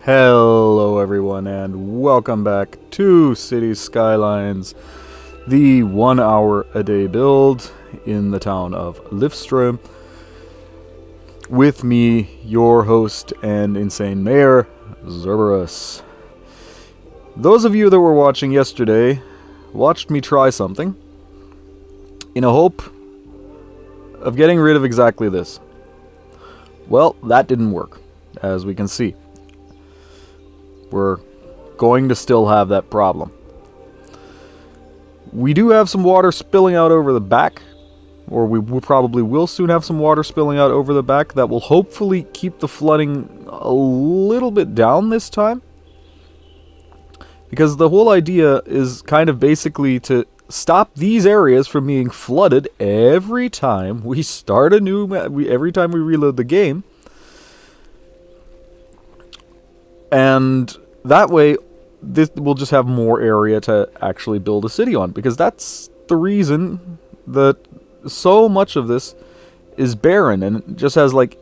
Hello everyone and welcome back to City Skylines, the 1 hour a day build in the town of Lifström. With me, your host and insane mayor, Zerberus. Those of you that were watching yesterday watched me try something in a hope of getting rid of exactly this. Well, that didn't work, as we can see. We're going to still have that problem. We do have some water spilling out over the back, or we probably will soon have some water spilling out over the back that will hopefully keep the flooding a little bit down this time. Because the whole idea is kind of basically to stop these areas from being flooded every time we start a new every time we reload the game. And that way, this will just have more area to actually build a city on. Because that's the reason that so much of this is barren and just has, like,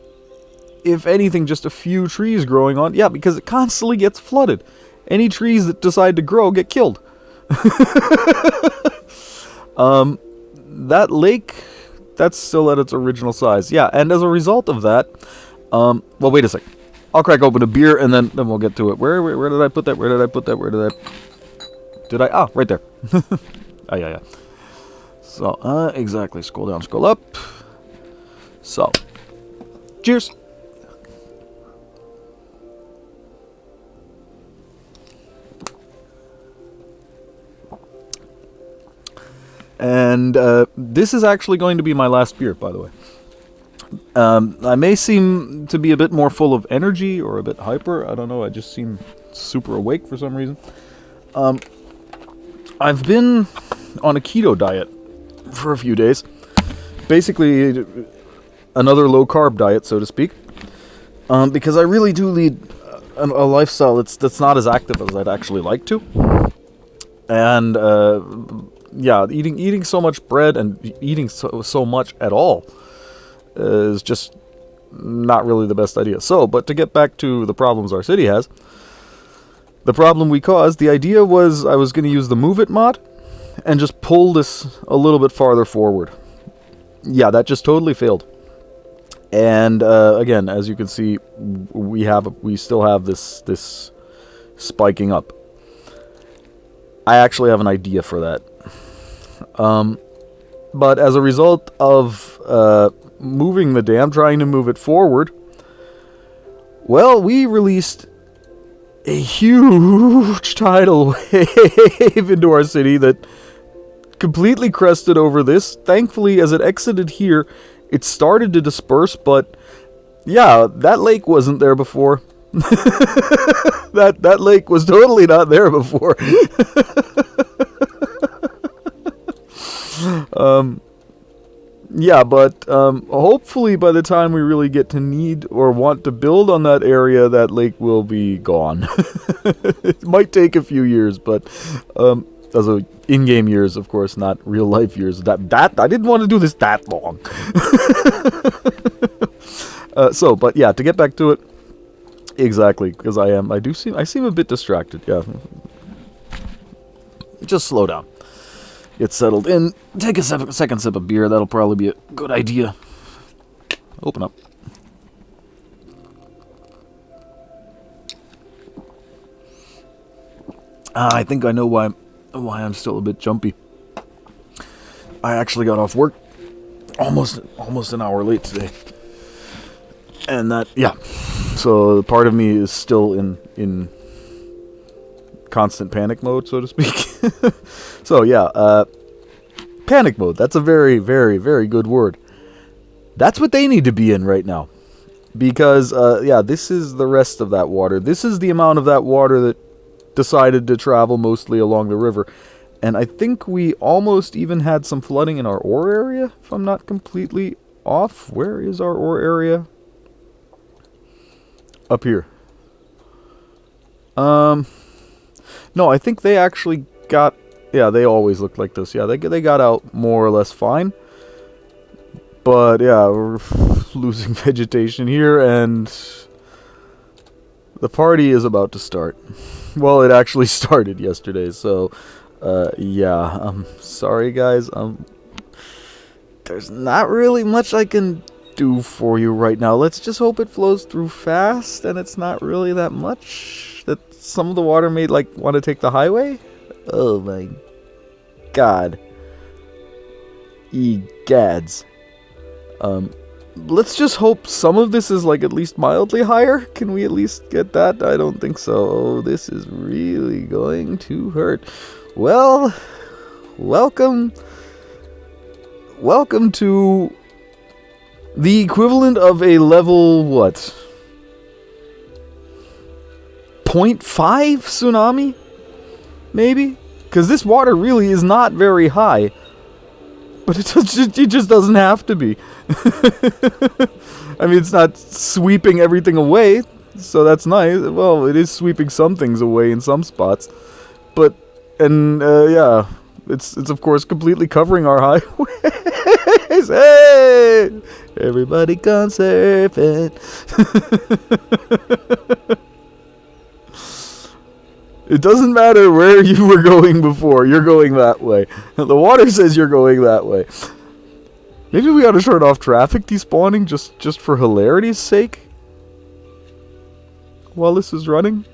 if anything, just a few trees growing on. Yeah, because it constantly gets flooded. Any trees that decide to grow get killed. That lake, that's still at its original size. Yeah, and as a result of that, well, wait a second. I'll crack open a beer and then we'll get to it. Where did I put that? Where did I put that? Did I? Ah, right there. Yeah. So, exactly. Scroll down, scroll up. So, cheers. And this is actually going to be my last beer, by the way. I may seem to be a bit more full of energy or a bit hyper. I don't know. I just seem super awake for some reason. I've been on a keto diet for a few days. Basically, another low-carb diet, so to speak. Because I really do lead a lifestyle that's not as active as I'd actually like to. And, yeah, eating so much bread and eating so much at all is just not really the best idea. So, but to get back to the problems our city has, the problem we caused, the idea was I was going to use the Move It mod and just pull this a little bit farther forward. Yeah, that just totally failed. And again, as you can see, we still have this spiking up. I actually have an idea for that. But as a result of moving the dam, trying to move it forward, well, we released a huge tidal wave into our city that completely crested over this. Thankfully, as it exited here, it started to disperse, but yeah, that lake wasn't there before. That lake was totally not there before. Yeah, but hopefully by the time we really get to need or want to build on that area, that lake will be gone. It might take a few years, but as in-game years, of course, not real-life years. That I didn't want to do this that long. But yeah, to get back to it, exactly, because I seem a bit distracted. Yeah, just slow down. Get settled in. Take a second sip of beer. That'll probably be a good idea. Open up. I think I know why I'm still a bit jumpy. I actually got off work almost an hour late today. And that, yeah. So part of me is still in constant panic mode, so to speak. So yeah, panic mode. That's a very, very, very good word. That's what they need to be in right now. Because, yeah, this is the rest of that water. This is the amount of that water that decided to travel mostly along the river. And I think we almost even had some flooding in our ore area, if I'm not completely off. Where is our ore area? Up here. No, I think they actually got... Yeah, they always looked like this. Yeah, they got out more or less fine. But, yeah, we're losing vegetation here, and The party is about to start. Well, it actually started yesterday, so yeah. Sorry guys. There's not really much I can do for you right now. Let's just hope it flows through fast and it's not really that much. That some of the water may want to take the highway. Oh my god. Egads. Let's just hope some of this is at least mildly higher. Can we at least get that? I don't think so. Oh, this is really going to hurt. Well, welcome to the equivalent of a level, what? 0.5 tsunami? Maybe? Because this water really is not very high. But it just doesn't have to be. I mean, it's not sweeping everything away, so that's nice. Well, it is sweeping some things away in some spots. But, yeah, it's of course completely covering our highways. Hey! Everybody gone surfing. It doesn't matter where you were going before, you're going that way. The water says you're going that way. Maybe we ought to turn off traffic despawning just for hilarity's sake? While this is running?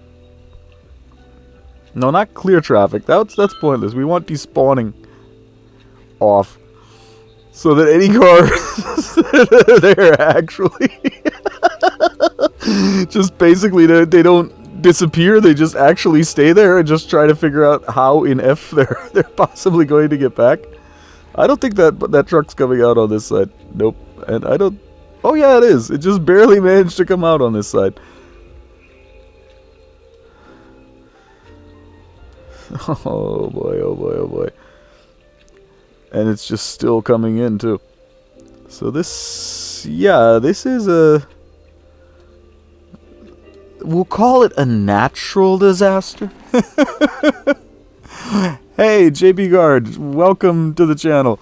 No, not clear traffic. That's pointless. We want despawning off. So that any cars that are there actually just basically they don't disappear, they just actually stay there and just try to figure out how in F they're possibly going to get back. I don't think that truck's coming out on this side. Nope. And I don't... Oh yeah, it is. It just barely managed to come out on this side. Oh boy, oh boy, oh boy. And it's just still coming in too. So this... Yeah, this is a... We'll call it a natural disaster. Hey, JB Guard, welcome to the channel.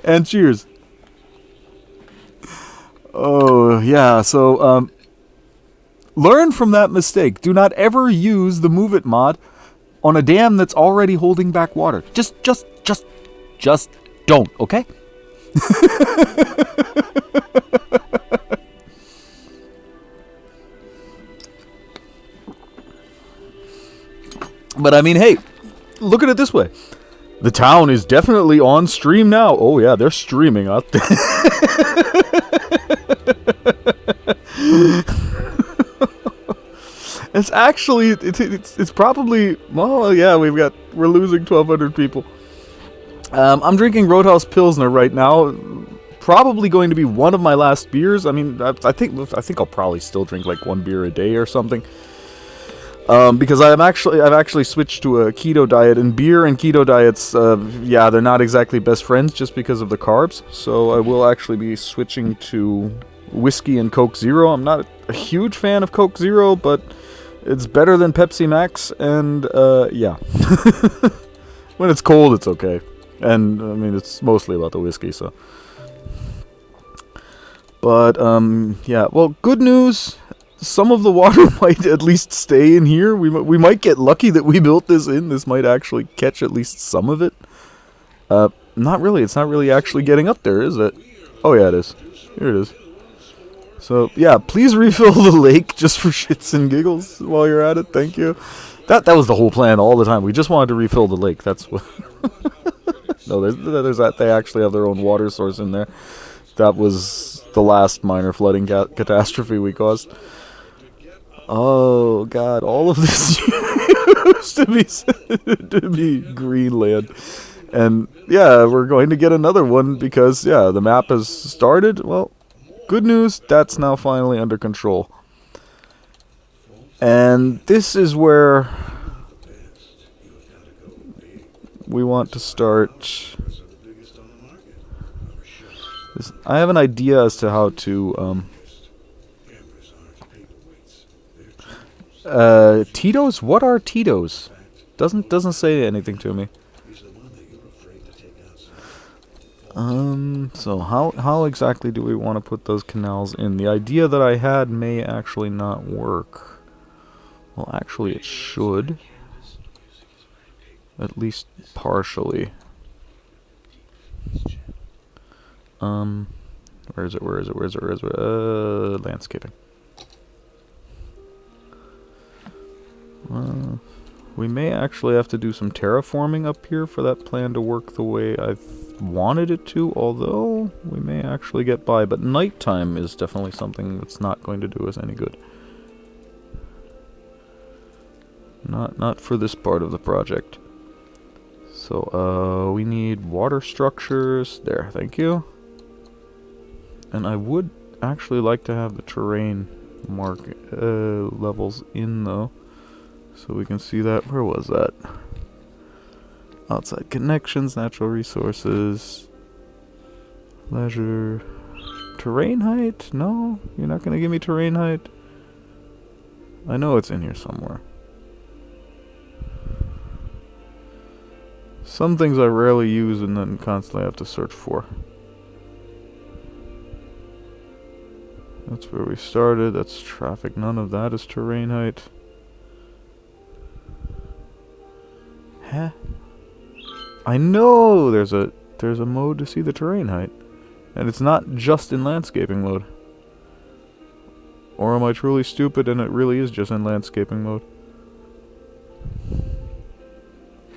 And cheers. Oh, yeah, so, learn from that mistake. Do not ever use the Move It mod on a dam that's already holding back water. Just don't, okay? But I mean, hey, look at it this way. The town is definitely on stream now. Oh yeah, they're streaming out there. It's actually, it's probably, well, yeah, we're losing 1,200 people. I'm drinking Roadhouse Pilsner right now. Probably going to be one of my last beers. I mean, I think I'll probably still drink one beer a day or something. Because I've actually switched to a keto diet, and beer and keto diets, yeah, they're not exactly best friends just because of the carbs. So I will actually be switching to whiskey and Coke Zero. I'm not a huge fan of Coke Zero, but it's better than Pepsi Max, and yeah. When it's cold, it's okay. And I mean, it's mostly about the whiskey, so. But yeah, well, good news. Some of the water might at least stay in here. We might get lucky that we built this in. This might actually catch at least some of it. Not really. It's not really actually getting up there, is it? Oh yeah, it is. Here it is. So yeah, please refill the lake just for shits and giggles while you're at it. Thank you. That was the whole plan all the time. We just wanted to refill the lake. That's what. No, there's that. They actually have their own water source in there. That was the last minor flooding catastrophe we caused. Oh god, all of this used to be Greenland. And yeah, we're going to get another one because yeah, the map has started. Well, good news, that's now finally under control. And this is where we want to start. I have an idea as to how to Tito's? What are Tito's? Doesn't say anything to me. So how exactly do we want to put those canals in? The idea that I had may actually not work. Well, actually it should. At least partially. Where is it? Landscaping. We may actually have to do some terraforming up here for that plan to work the way I wanted it to, although we may actually get by. But nighttime is definitely something that's not going to do us any good. Not for this part of the project. So, we need water structures. There, thank you. And I would actually like to have the terrain levels in, though. So we can see that. Where was that? Outside connections, natural resources, leisure, terrain height? No, you're not going to give me terrain height? I know it's in here somewhere. Some things I rarely use and then constantly have to search for. That's where we started. That's traffic. None of that is terrain height. Huh? I know there's a mode to see the terrain height. And it's not just in landscaping mode. Or am I truly stupid and it really is just in landscaping mode?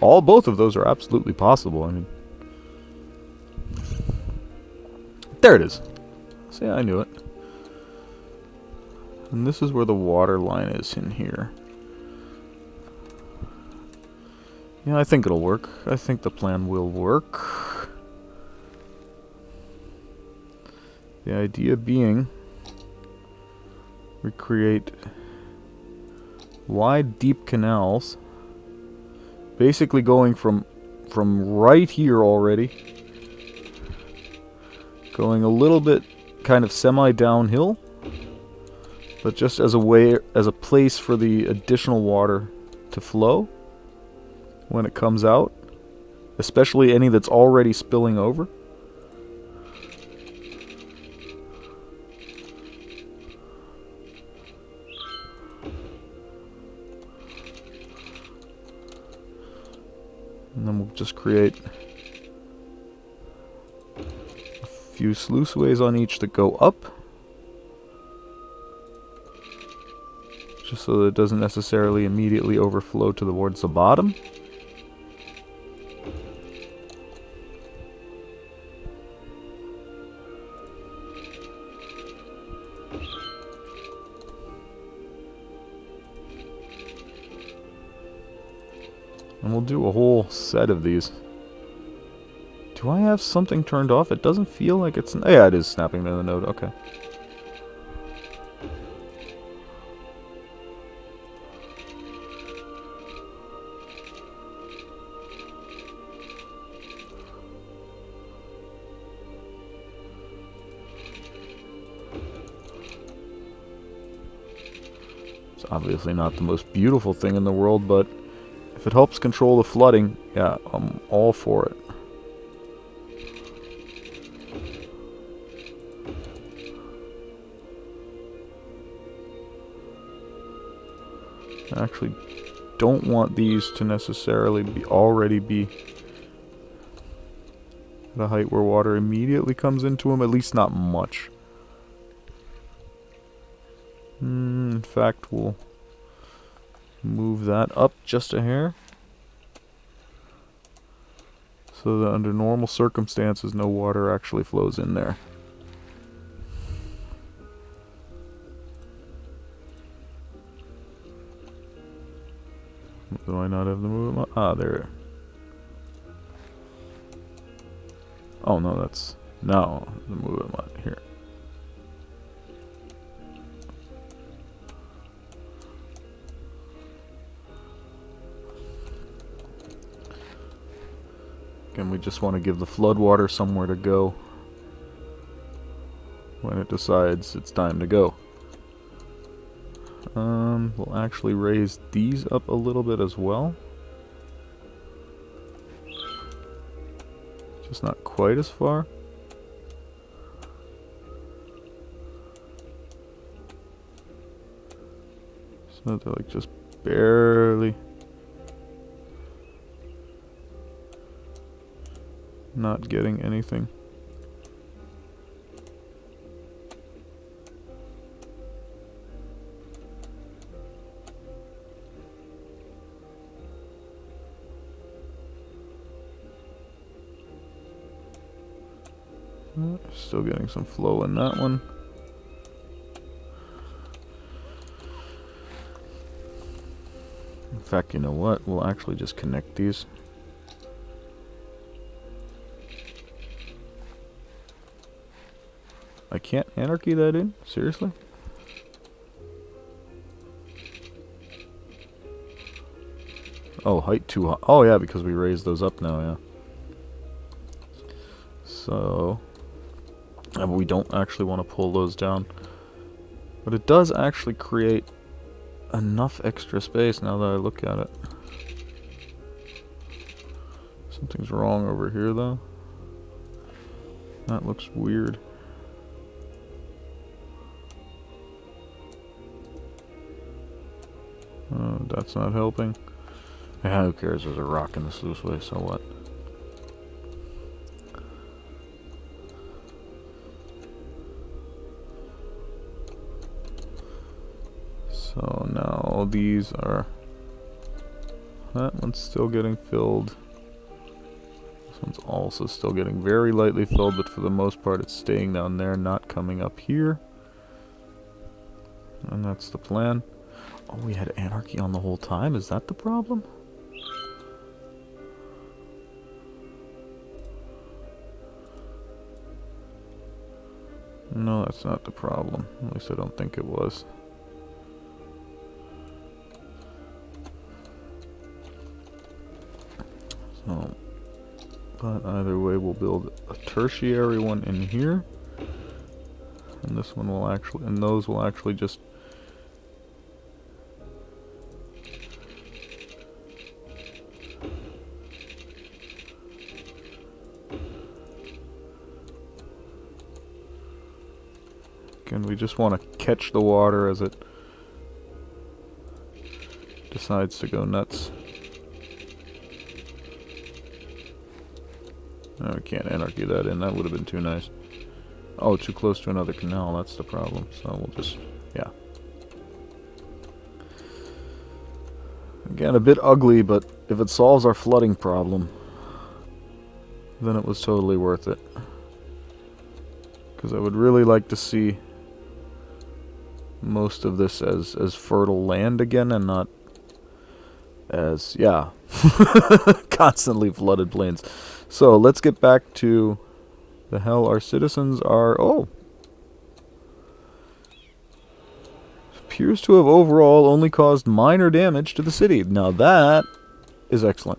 Both of those are absolutely possible. I mean, there it is. See, I knew it. And this is where the water line is in here. Yeah, I think it'll work. I think the plan will work. The idea being, we create wide, deep canals. Basically going from right here already, going a little bit kind of semi-downhill, but just as a place for the additional water to flow when it comes out, especially any that's already spilling over. And then we'll just create a few sluiceways on each that go up. Just so that it doesn't necessarily immediately overflow towards the bottom. And we'll do a whole set of these. Do I have something turned off? It doesn't feel like it's... Yeah, it is snapping to the node. Okay. It's obviously not the most beautiful thing in the world, but if it helps control the flooding, yeah, I'm all for it. I actually don't want these to necessarily already be at a height where water immediately comes into them, at least not much. In fact, we'll move that up just a hair, so that under normal circumstances no water actually flows in there. Do I not have the movement? Ah, there. Oh no, that's no the movement here. Again, we just want to give the floodwater somewhere to go when it decides it's time to go. We'll actually raise these up a little bit as well. Just not quite as far. So they're like just barely not getting anything. Still getting some flow in that one. In fact, you know what? We'll actually just connect these. I can't anarchy that in? Seriously? Oh, height too high. Oh yeah, because we raised those up now, yeah. So... we don't actually want to pull those down. But it does actually create enough extra space now that I look at it. Something's wrong over here though. That looks weird. Oh, that's not helping. Yeah, who cares? There's a rock in the sluiceway, so what? So now all these are... That one's still getting filled. This one's also still getting very lightly filled, but for the most part it's staying down there, not coming up here. And that's the plan. Oh, we had anarchy on the whole time? Is that the problem? No, that's not the problem. At least I don't think it was. So, but either way, we'll build a tertiary one in here. And this one will actually, and those will actually just... Again, we just want to catch the water as it decides to go nuts. No, we can't anarchy that in. That would have been too nice. Oh, too close to another canal. That's the problem. So we'll just, yeah. Again, a bit ugly, but if it solves our flooding problem, then it was totally worth it. Because I would really like to see most of this as fertile land again, and not as, yeah, constantly flooded plains. So let's get back to the hell our citizens are. Oh, appears to have overall only caused minor damage to the city. Now that is excellent,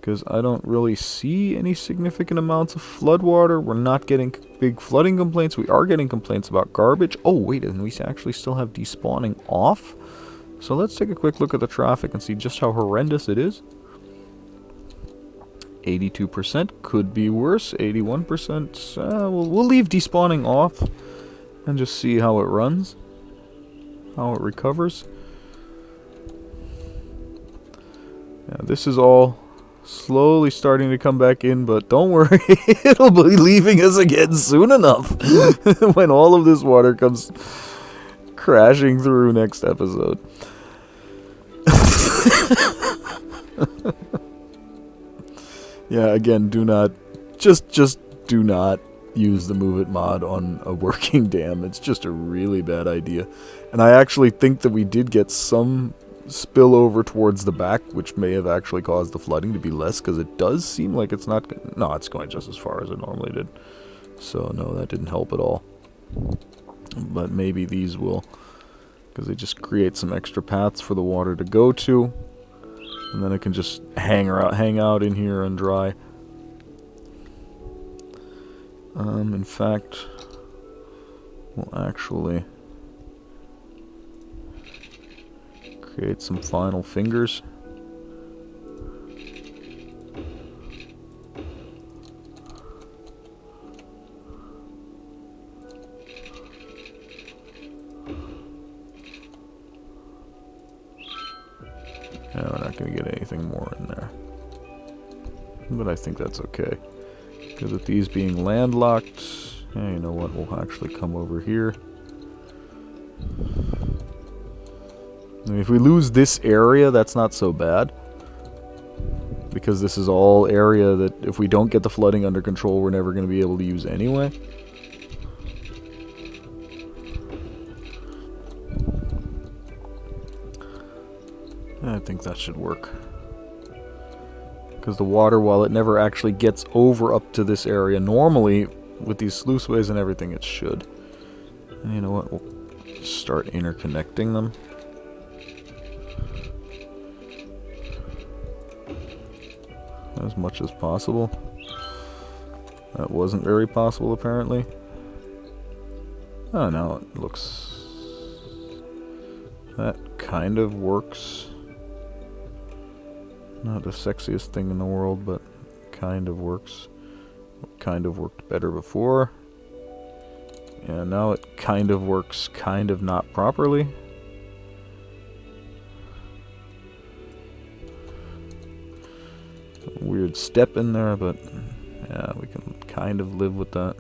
because I don't really see any significant amounts of floodwater. We're not getting big flooding complaints. We are getting complaints about garbage. Oh wait, and we actually still have despawning off. So let's take a quick look at the traffic and see just how horrendous it is. 82% could be worse. 81%. We'll leave despawning off and just see how it runs, how it recovers. Yeah, this is all slowly starting to come back in, but don't worry, it'll be leaving us again soon enough when all of this water comes crashing through next episode. Yeah, again, do not, just do not use the Move It mod on a working dam. It's just a really bad idea. And I actually think that we did get some spill over towards the back, which may have actually caused the flooding to be less, because it does seem like it's not, no, it's going just as far as it normally did. So no, that didn't help at all. But maybe these will, because they just create some extra paths for the water to go to. And then it can just hang out in here and dry. In fact, we'll actually create some final fingers. going to get anything more in there. But I think that's okay. Because with these being landlocked, yeah, you know what, we'll actually come over here. I mean, if we lose this area, that's not so bad. Because this is all area that if we don't get the flooding under control, we're never going to be able to use anyway. I think that should work. Because the water, while it never actually gets over up to this area, normally, with these sluiceways and everything, it should. And you know what? We'll start interconnecting them. As much as possible. That wasn't very possible, apparently. Oh, now it looks... That kind of works. Not the sexiest thing in the world, but kind of works. Kind of worked better before. And now it kind of works, kind of not properly. Weird step in there, but yeah, we can kind of live with that.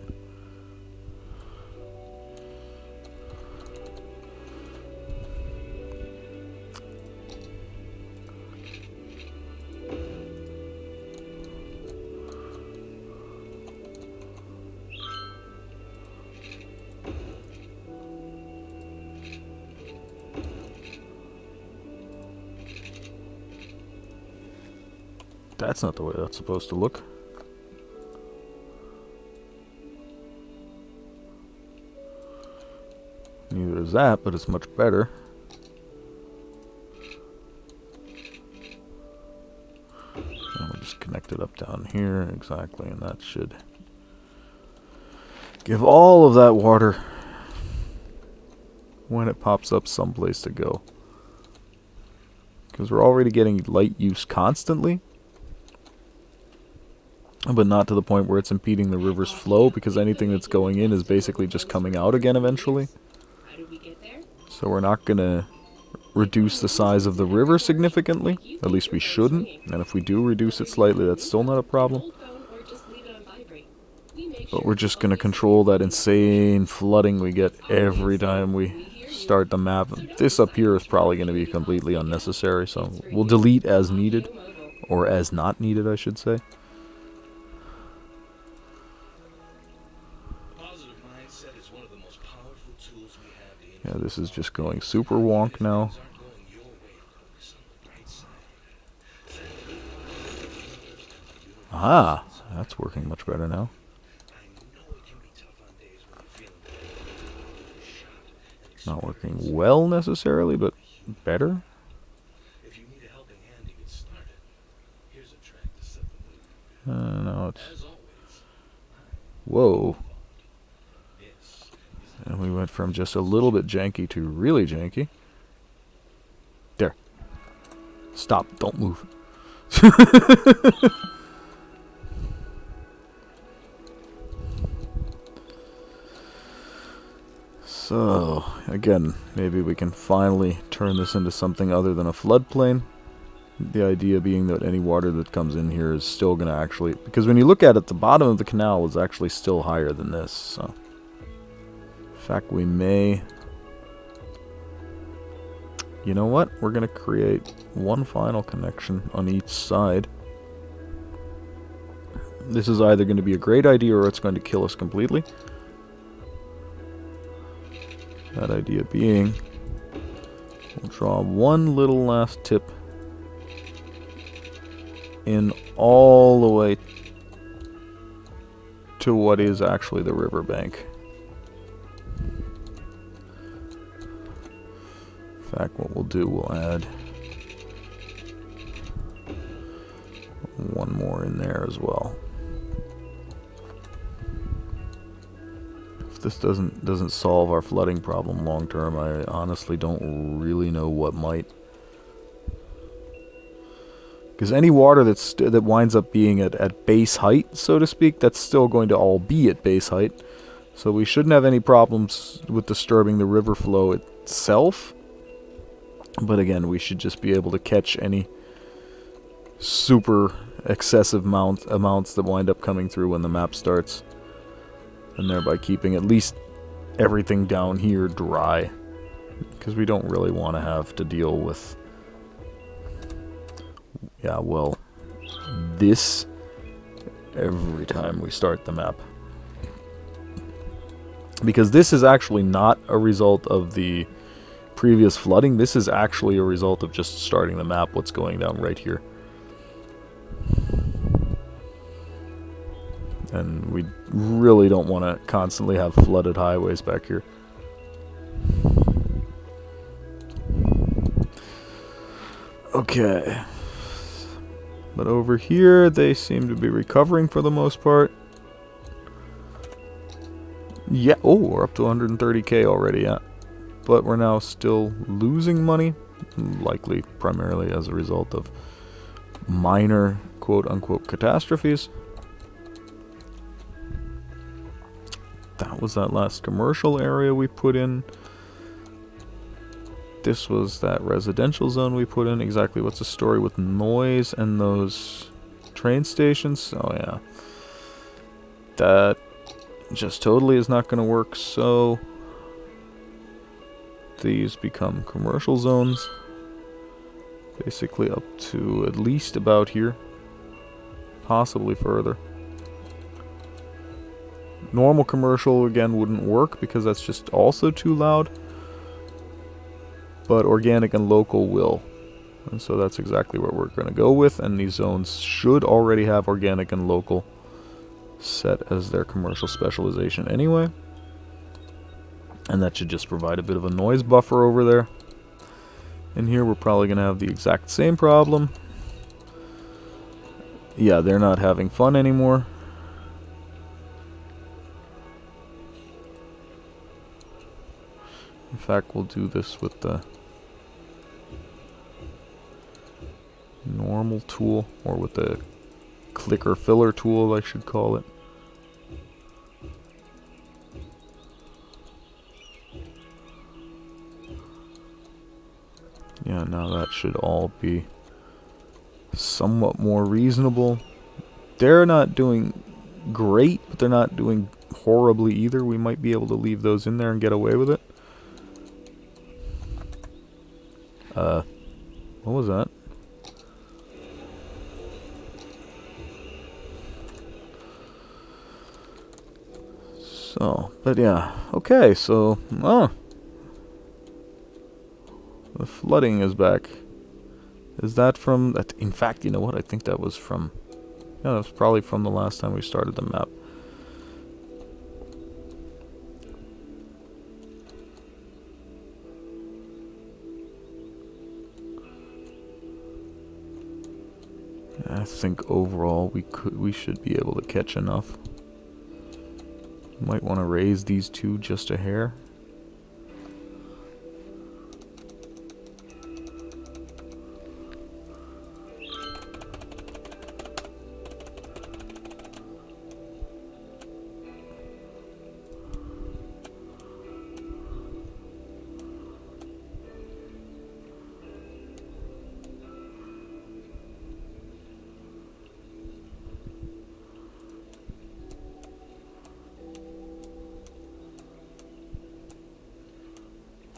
That's not the way that's supposed to look. Neither is that, but it's much better. And we'll just connect it up down here, exactly, and that should give all of that water, when it pops up, someplace to go. Because we're already getting light use constantly. But not to the point where it's impeding the river's flow, because anything that's going in is basically just coming out again eventually. So we're not going to reduce the size of the river significantly. At least we shouldn't. And if we do reduce it slightly, that's still not a problem. But we're just going to control that insane flooding we get every time we start the map. This up here is probably going to be completely unnecessary, so we'll delete as needed. Or as not needed, I should say. Yeah, this is just going super wonk now. Ah, that's working much better now. Not working well necessarily, but better. No, it's... Whoa. And we went from just a little bit janky to really janky. There. Stop. Don't move. So, again, maybe we can finally turn this into something other than a floodplain. The idea being that any water that comes in here is still going to actually... Because when you look at it, the bottom of the canal is actually still higher than this, so... In fact, we may... You know what? We're going to create one final connection on each side. This is either going to be a great idea or it's going to kill us completely. That idea being, we'll draw one little last tip in all the way to what is actually the riverbank. In fact, what we'll do, we'll add one more in there as well. If this doesn't solve our flooding problem long term, I honestly don't really know what might. Because any water that winds up being at base height, so to speak, that's still going to all be at base height. So we shouldn't have any problems with disturbing the river flow itself. But again, we should just be able to catch any super excessive amounts that wind up coming through when the map starts, and thereby keeping at least everything down here dry, because we don't really want to have to deal with, yeah, well, this every time we start the map. Because this is actually not a result of the previous flooding, this is actually a result of just starting the map, what's going down right here. And we really don't want to constantly have flooded highways back here. Okay. But over here, they seem to be recovering for the most part. Yeah, oh, we're up to 130k already, yeah. But we're now still losing money, likely primarily as a result of minor quote-unquote catastrophes. That was that last commercial area we put in. This was that residential zone we put in. Exactly what's the story with noise and those train stations? Oh yeah. That just totally is not going to work, so these become commercial zones. Basically up to at least about here. Possibly further. Normal commercial, again, wouldn't work because that's just also too loud. But organic and local will. And so that's exactly what we're going to go with. And these zones should already have organic and local set as their commercial specialization anyway. And that should just provide a bit of a noise buffer over there. And here we're probably going to have the exact same problem. Yeah, they're not having fun anymore. In fact, we'll do this with the normal tool, or with the clicker filler tool, I should call it. Yeah, now that should all be somewhat more reasonable. They're not doing great, but they're not doing horribly either. We might be able to leave those in there and get away with it. What was that? So, but yeah. Okay, so, the flooding is back. Is that from, that? In fact, you know what? I think that was from, yeah, that was probably from the last time we started the map. I think overall we should be able to catch enough. Might want to raise these two just a hair.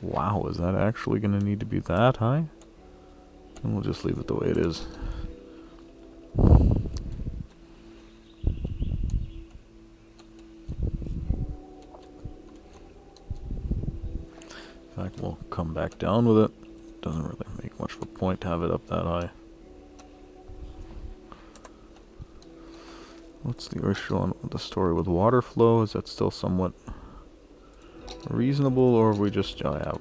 Wow, is that actually going to need to be that high? And we'll just leave it the way it is. In fact, we'll come back down with it. Doesn't really make much of a point to have it up that high. What's the issue on the story with water flow? Is that still somewhat reasonable, or have we just, oh yeah,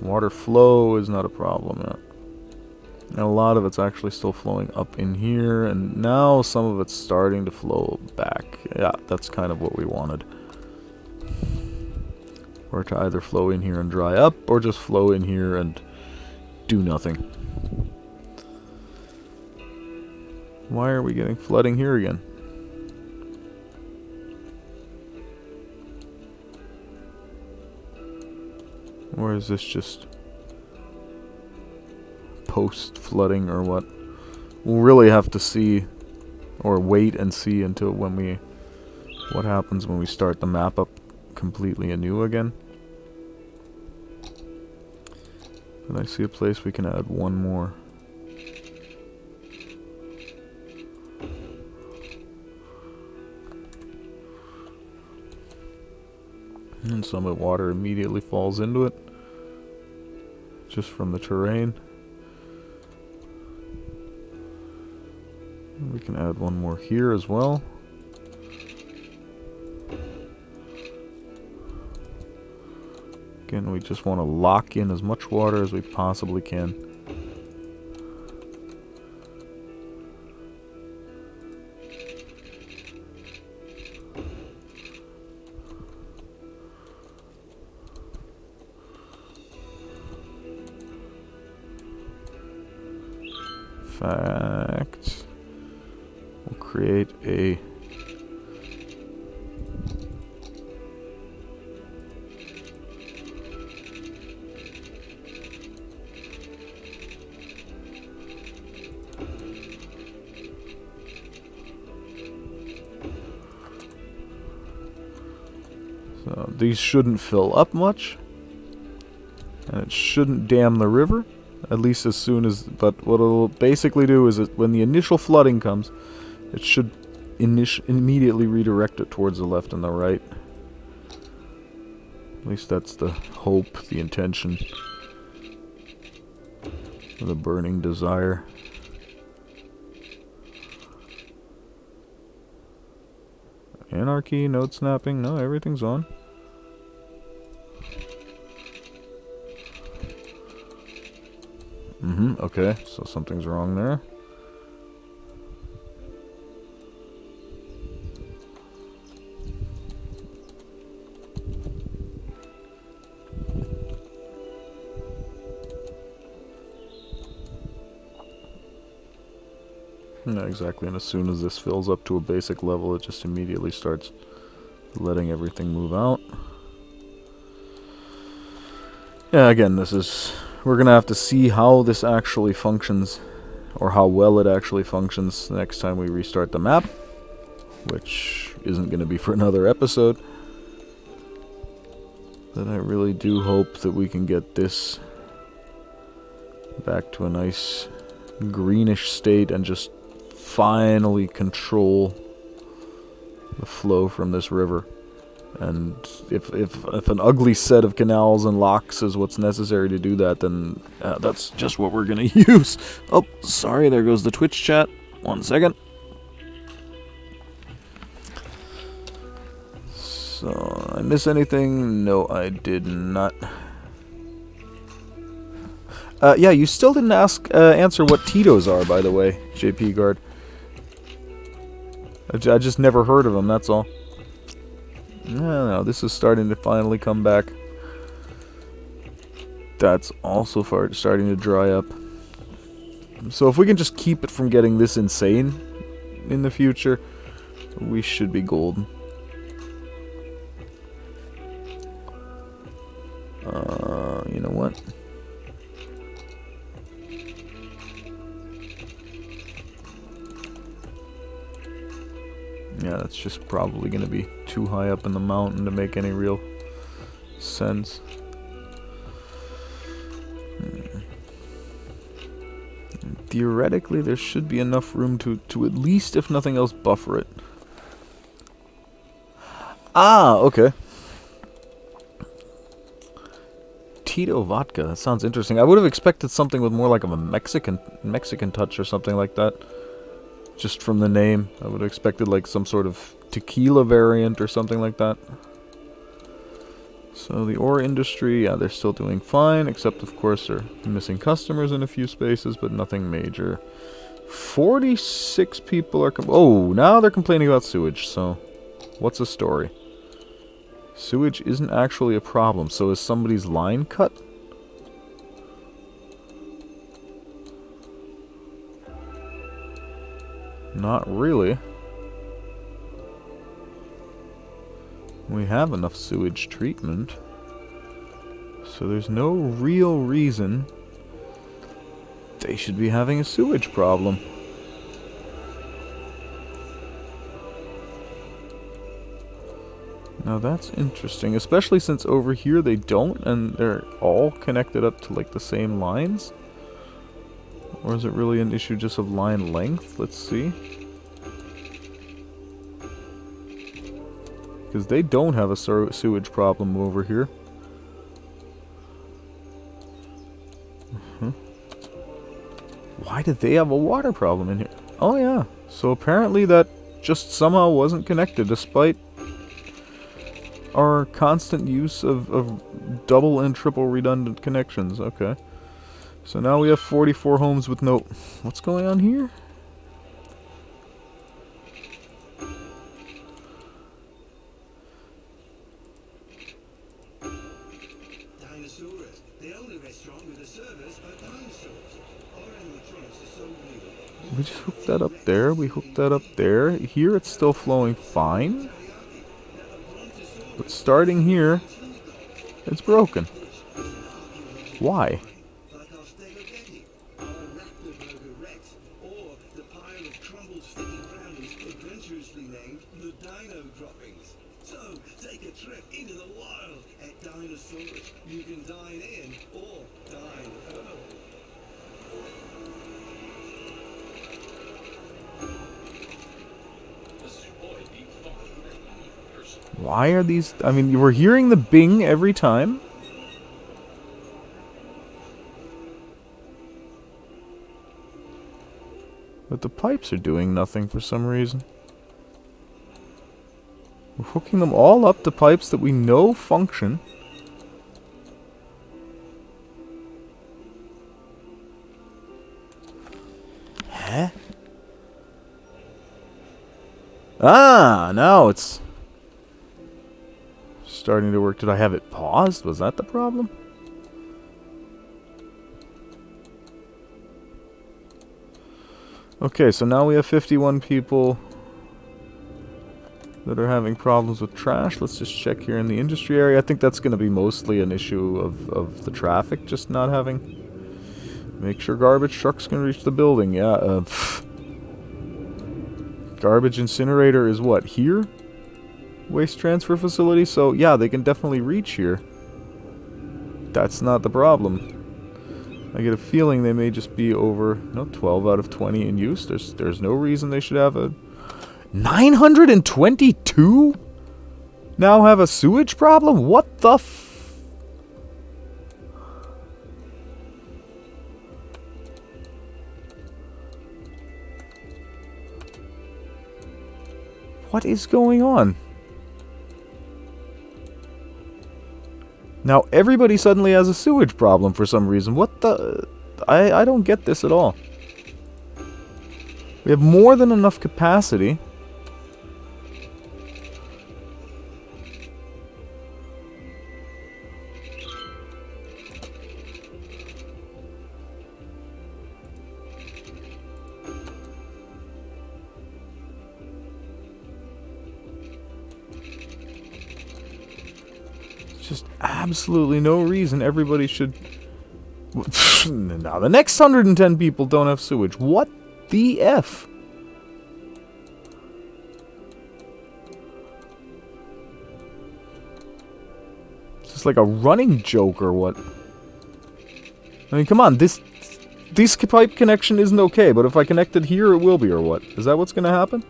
water flow is not a problem yet. And a lot of it's actually still flowing up in here, and now some of it's starting to flow back. Yeah, that's kind of what we wanted. Or to either flow in here and dry up, or just flow in here and do nothing. Why are we getting flooding here again? Or is this just post-flooding or what? we'll really have to see, or wait and see until what happens when we start the map up completely anew again. But I see a place we can add one more. And some of the water immediately falls into it, just from the terrain. And we can add one more here as well. Again, we just want to lock in as much water as we possibly can. Fact, we'll create a so these shouldn't fill up much, and it shouldn't dam the river. At least as soon as, but what it'll basically do is that when the initial flooding comes, it should immediately redirect it towards the left and the right. At least that's the hope, the intention, the burning desire. Anarchy, node snapping, no, everything's on. Okay, so something's wrong there. Yeah, exactly, and as soon as this fills up to a basic level, it just immediately starts letting everything move out. Yeah, again, we're gonna have to see how this actually functions, or how well it actually functions next time we restart the map, which isn't gonna be for another episode. But I really do hope that we can get this back to a nice greenish state and just finally control the flow from this river. And if an ugly set of canals and locks is what's necessary to do that, then that's just what we're going to use. Oh, sorry, there goes the Twitch chat. 1 second. So, I miss anything? No, I did not. Yeah, you still didn't answer what Tito's are, by the way, JP Guard. I just never heard of them, that's all. No, this is starting to finally come back. That's also starting to dry up. So if we can just keep it from getting this insane in the future, we should be golden. You know what? Yeah, that's just probably going to be too high up in the mountain to make any real sense. Theoretically, there should be enough room to at least, if nothing else, buffer it. Ah, okay. Tito vodka. That sounds interesting. I would have expected something with more like of a Mexican touch or something like that. Just from the name, I would have expected like some sort of tequila variant or something like that. So the ore industry, yeah, they're still doing fine, except of course they're missing customers in a few spaces, but nothing major. 46 people are oh, now they're complaining about sewage, so what's the story? Sewage isn't actually a problem, so is somebody's line cut? Not really. We have enough sewage treatment, so there's no real reason they should be having a sewage problem. Now that's interesting, especially since over here they don't, and they're all connected up to like the same lines. Or is it really an issue just of line length? Let's see. Because they don't have a sewage problem over here. Why did they have a water problem in here? Oh yeah, so apparently that just somehow wasn't connected despite our constant use of double and triple redundant connections. Okay. So now we have 44 homes with no... What's going on here? We just hooked that up there. We hooked that up there. Here it's still flowing fine. But starting here, it's broken. Why? Why are these... I mean, we're hearing the bing every time. But the pipes are doing nothing for some reason. We're hooking them all up to pipes that we know function. Huh? Ah, now it's starting to work. Did I have it paused? Was that the problem? Okay, so now we have 51 people that are having problems with trash. Let's just check here in the industry area. I think that's going to be mostly an issue of the traffic just not having... Make sure garbage trucks can reach the building. Yeah, garbage incinerator is what? Here? Waste transfer facility? So, yeah, they can definitely reach here. That's not the problem. I get a feeling they may just be over, no, 12 out of 20 in use. There's no reason they should have a... 922? Now have a sewage problem? What the f... What is going on? Now everybody suddenly has a sewage problem for some reason. What the... I don't get this at all. We have more than enough capacity. Just absolutely no reason everybody should... Now, the next 110 people don't have sewage. What the F? Is this like a running joke or what? I mean, come on, this pipe connection isn't okay, but if I connect it here, it will be, or what? Is that what's gonna happen?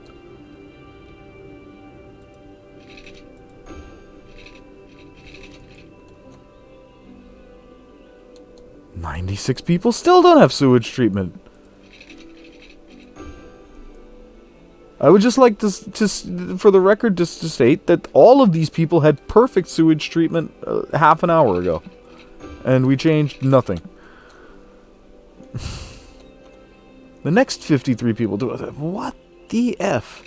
96 people still don't have sewage treatment. I would just like to for the record, to state that all of these people had perfect sewage treatment half an hour ago. And we changed nothing. The next 53 people do it. What the F?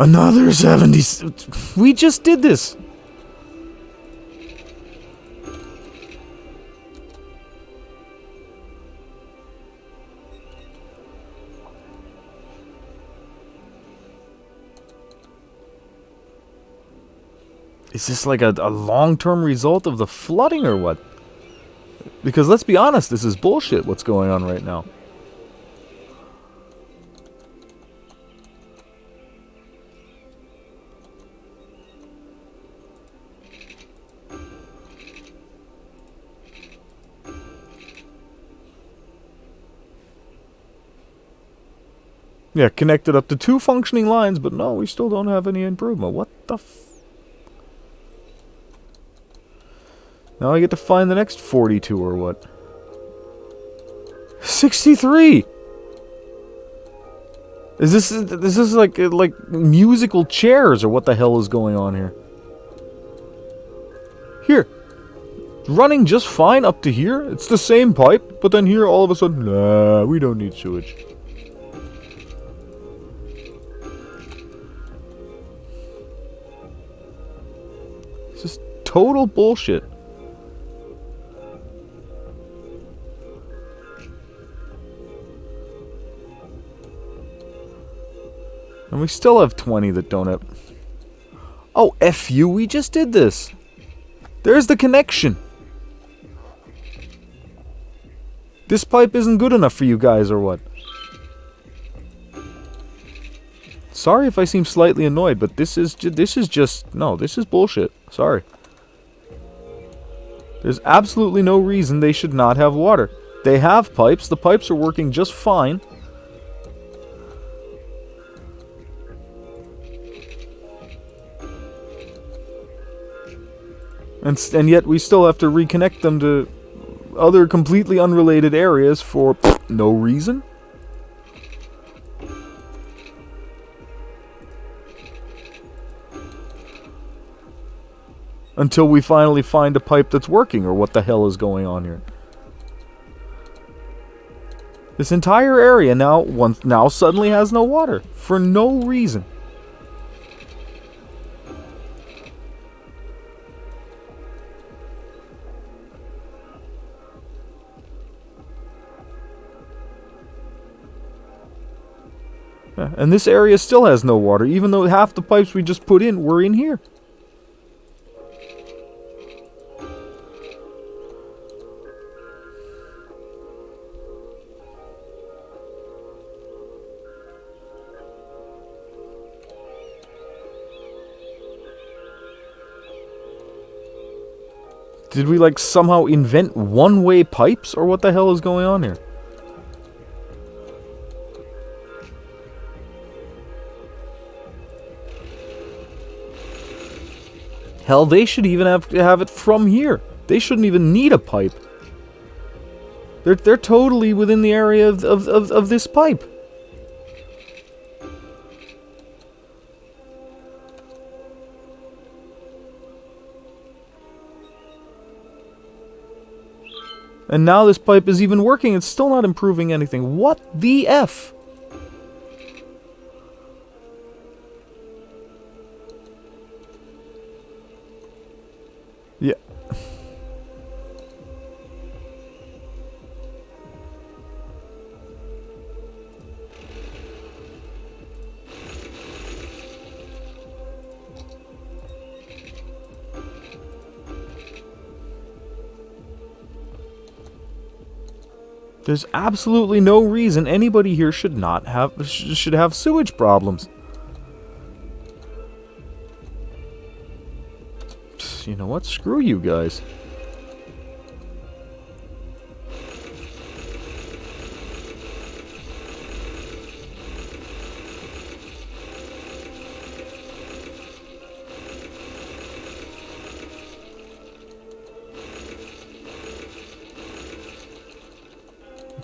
Another 70... We just did this! Is this like a long-term result of the flooding or what? Because let's be honest, this is bullshit what's going on right now. Yeah, connected up to 2 functioning lines, but no, we still don't have any improvement. What the f... Now I get to find the next 42 or what? 63! Is this like musical chairs or what the hell is going on here? Here. Running just fine up to here. It's the same pipe, but then here all of a sudden, nah, we don't need sewage. It's just total bullshit. And we still have 20 that don't have... Oh, F you, we just did this. There's the connection. This pipe isn't good enough for you guys, or what? Sorry if I seem slightly annoyed, but this is just... No, this is bullshit. Sorry. There's absolutely no reason they should not have water. They have pipes. The pipes are working just fine. And yet we still have to reconnect them to other completely unrelated areas for no reason. Until we finally find a pipe that's working, or what the hell is going on here. This entire area now suddenly has no water for no reason. Yeah, and this area still has no water, even though half the pipes we just put in were in here. Did we, like, somehow invent one-way pipes, or what the hell is going on here? Hell, they should even have it from here. They shouldn't even need a pipe. They're totally within the area of this pipe. And now this pipe is even working. It's still not improving anything. What the F? Yeah. There's absolutely no reason anybody here should have sewage problems. You know what? Screw you guys.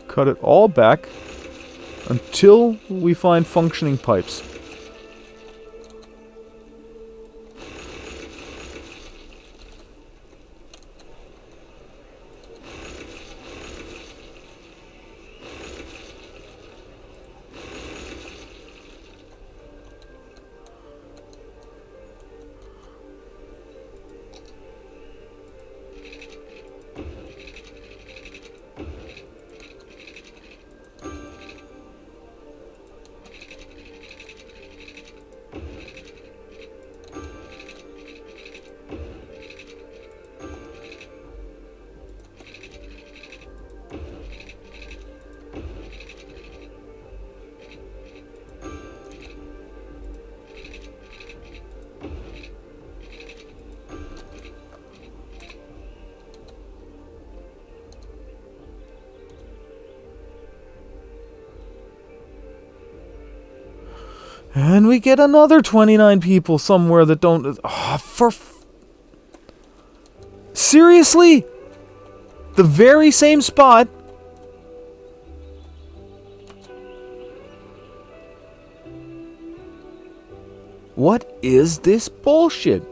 Cut it all back until we find functioning pipes. And we get another 29 people somewhere that don't... Seriously? The very same spot? What is this bullshit?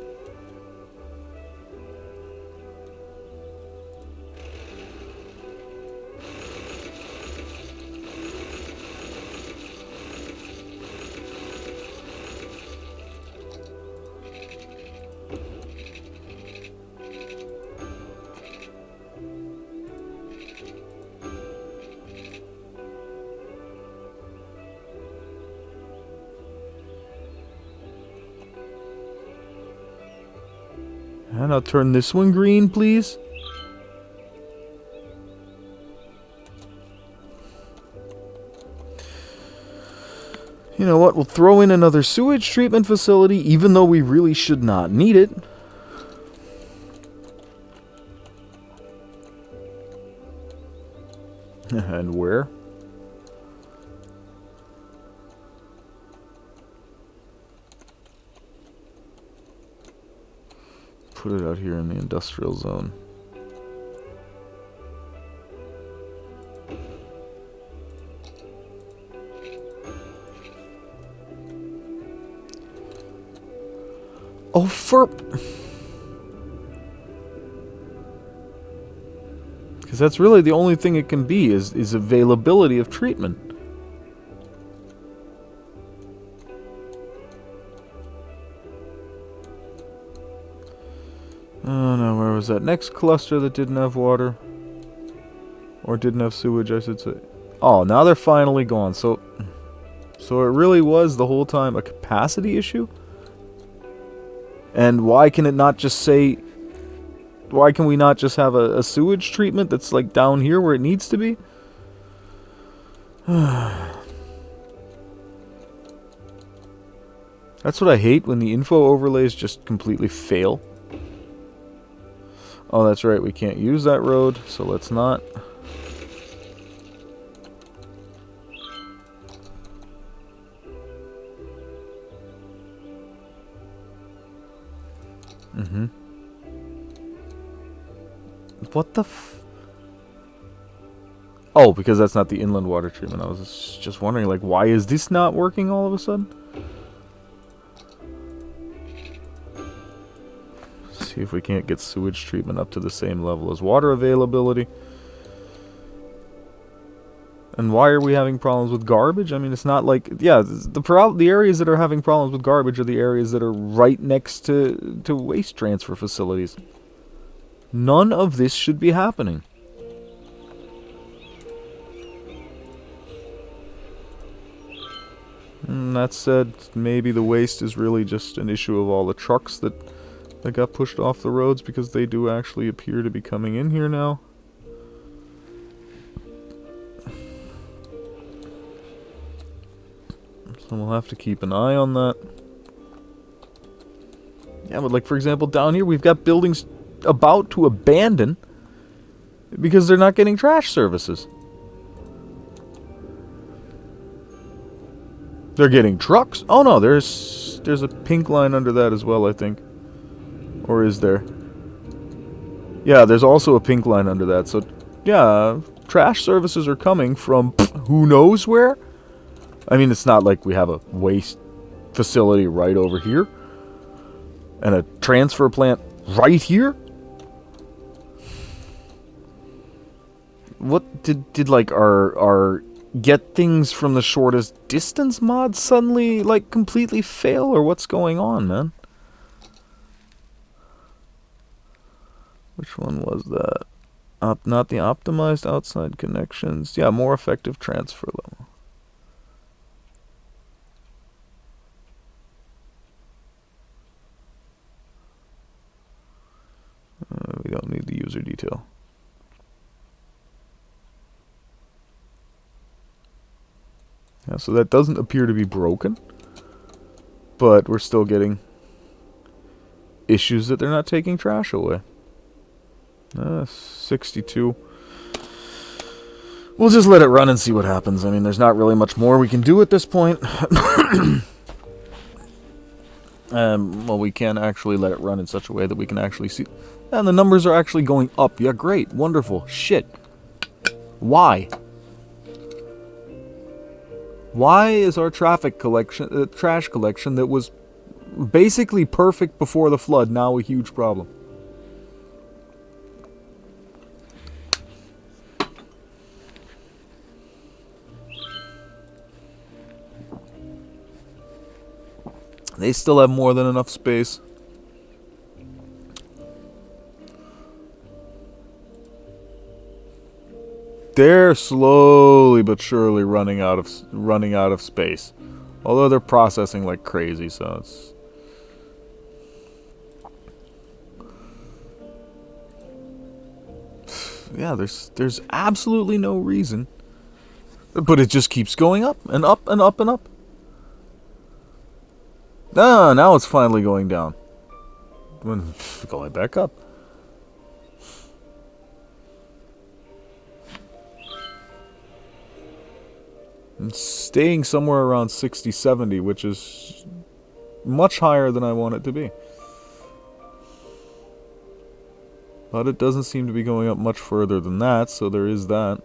And I'll turn this one green, please. You know what? We'll throw in another sewage treatment facility, even though we really should not need it. And where? Put it out here in the industrial zone. Oh, because that's really the only thing it can be is availability of treatment. Oh no, where was that next cluster that didn't have water? Or didn't have sewage, I should say. Oh, now they're finally gone. So it really was the whole time a capacity issue? And why can it not just say... Why can we not just have a sewage treatment that's like down here where it needs to be? That's what I hate, when the info overlays just completely fail. Oh, that's right, we can't use that road, so let's not. What the Oh, because that's not the inland water treatment. I was just wondering, like, why is this not working all of a sudden? See if we can't get sewage treatment up to the same level as water availability. And why are we having problems with garbage? I mean, it's not like... Yeah, the areas that are having problems with garbage are the areas that are right next to waste transfer facilities. None of this should be happening. And that said, maybe the waste is really just an issue of all the trucks that got pushed off the roads, because they do actually appear to be coming in here now. So we'll have to keep an eye on that. Yeah, but like, for example, down here we've got buildings about to abandon because they're not getting trash services. They're getting trucks. Oh no, there's a pink line under that as well, I think. Or is there? Yeah, there's also a pink line under that. So, yeah, trash services are coming from who knows where. I mean, it's not like we have a waste facility right over here and a transfer plant right here. What did like our get things from the shortest distance mod suddenly like completely fail, or what's going on, man? Which one was that? Not the optimized outside connections. Yeah, more effective transfer level. We don't need the user detail. Yeah, so that doesn't appear to be broken, but we're still getting issues that they're not taking trash away. 62. We'll just let it run and see what happens. I mean, there's not really much more we can do at this point. Well, we can actually let it run in such a way that we can actually see. And the numbers are actually going up. Yeah, great. Wonderful. Shit. Why? Why is our trash collection that was basically perfect before the flood now a huge problem? They still have more than enough space. They're slowly but surely running out of space. Although they're processing like crazy, so it's yeah, there's absolutely no reason. But it just keeps going up and up and up and up. Ah, now it's finally going down. Going back up. It's staying somewhere around 60, 70, which is much higher than I want it to be. But it doesn't seem to be going up much further than that, so there is that.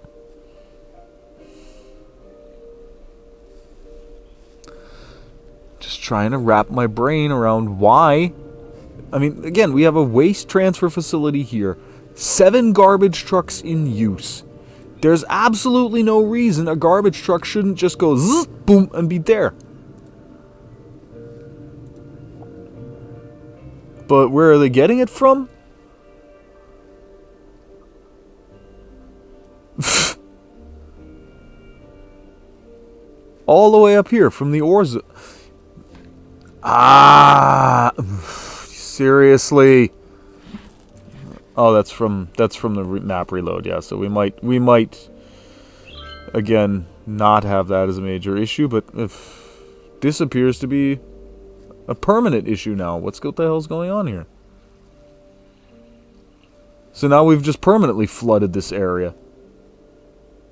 Just trying to wrap my brain around why. I mean, again, we have a waste transfer facility here. 7 garbage trucks in use. There's absolutely no reason a garbage truck shouldn't just go zzz, boom, and be there. But where are they getting it from? All the way up here from the ores. Ah, seriously. Oh, that's from the map reload. Yeah, so we might again not have that as a major issue, but if this appears to be a permanent issue now. What the hell's going on here? So now we've just permanently flooded this area.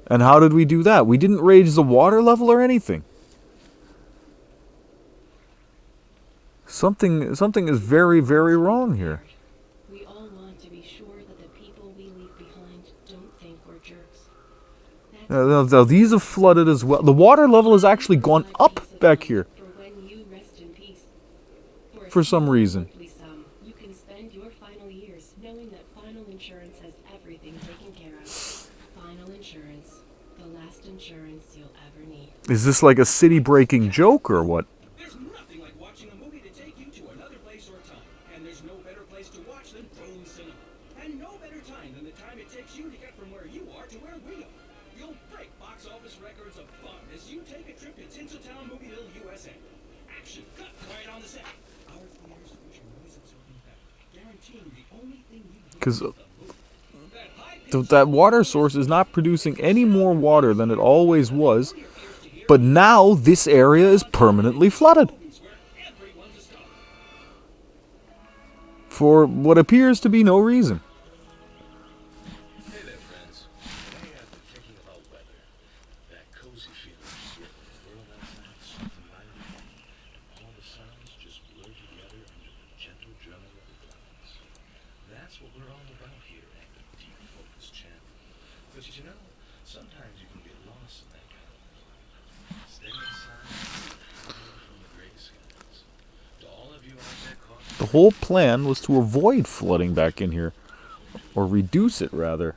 And how did we do that? We didn't raise the water level or anything. Something is very, very wrong here. We all want to be sure that the people we leave behind don't think we're jerks. Now, these have flooded as well. The water level has actually gone up back here. For when you rest in peace. For some reason. You can spend your final years knowing that final insurance has everything taken care of. Final insurance, the last insurance you'll ever need. Is this like a city-breaking joke or what? There's nothing like watching a movie to take you to another place or time. And there's no better place to watch than Dome Cinema. And no better time than the time it takes you to get from where you are to where we are. You'll break box office records of fun as you take a trip to Tinseltown Movieville, USA. Action cut right on the set. Our theaters feature noise-absorbing fabric, guaranteeing the only thing you hear Because is the movie. that water source is not producing any more water than it always was. But now this area is permanently flooded. For what appears to be no reason. Hey there, friends. Today I've been thinking about weather. That cozy feeling of the world outside something lighter, and all the sounds just blur together under the gentle drumming of the clouds. That's what we're all about here at the Deep Focus channel. But you know, sometimes you can get lost in that kind of weather. Stay inside, hide from the gray skies. To all of you out there caught The whole plan was to avoid flooding back in here. Or reduce it, rather.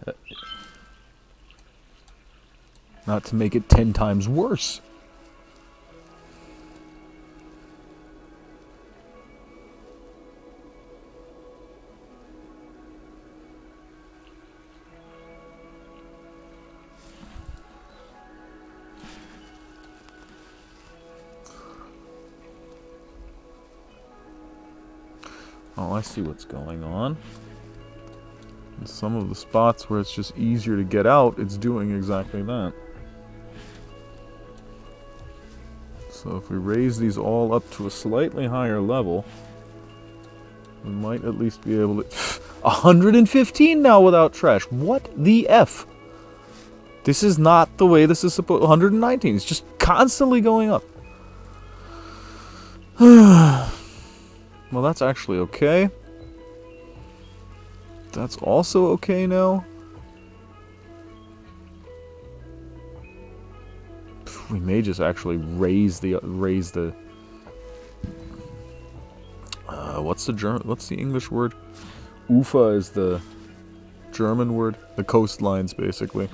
Not to make it 10 times worse. Oh, I see what's going on. In some of the spots where it's just easier to get out, it's doing exactly that. So if we raise these all up to a slightly higher level, we might at least be able to... 115 now without trash. What the F? This is not the way this is supposed... 119. It's just constantly going up. Well, that's actually okay. That's also okay now. We may just actually raise the what's the English word? Ufer is the German word. The coastlines, basically.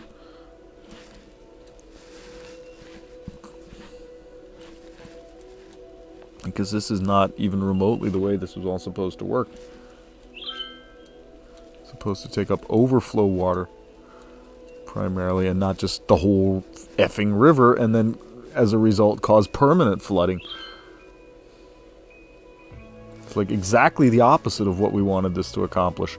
Because this is not even remotely the way this was all supposed to work. It's supposed to take up overflow water primarily, and not just the whole effing river, and then as a result cause permanent flooding. It's like exactly the opposite of what we wanted this to accomplish.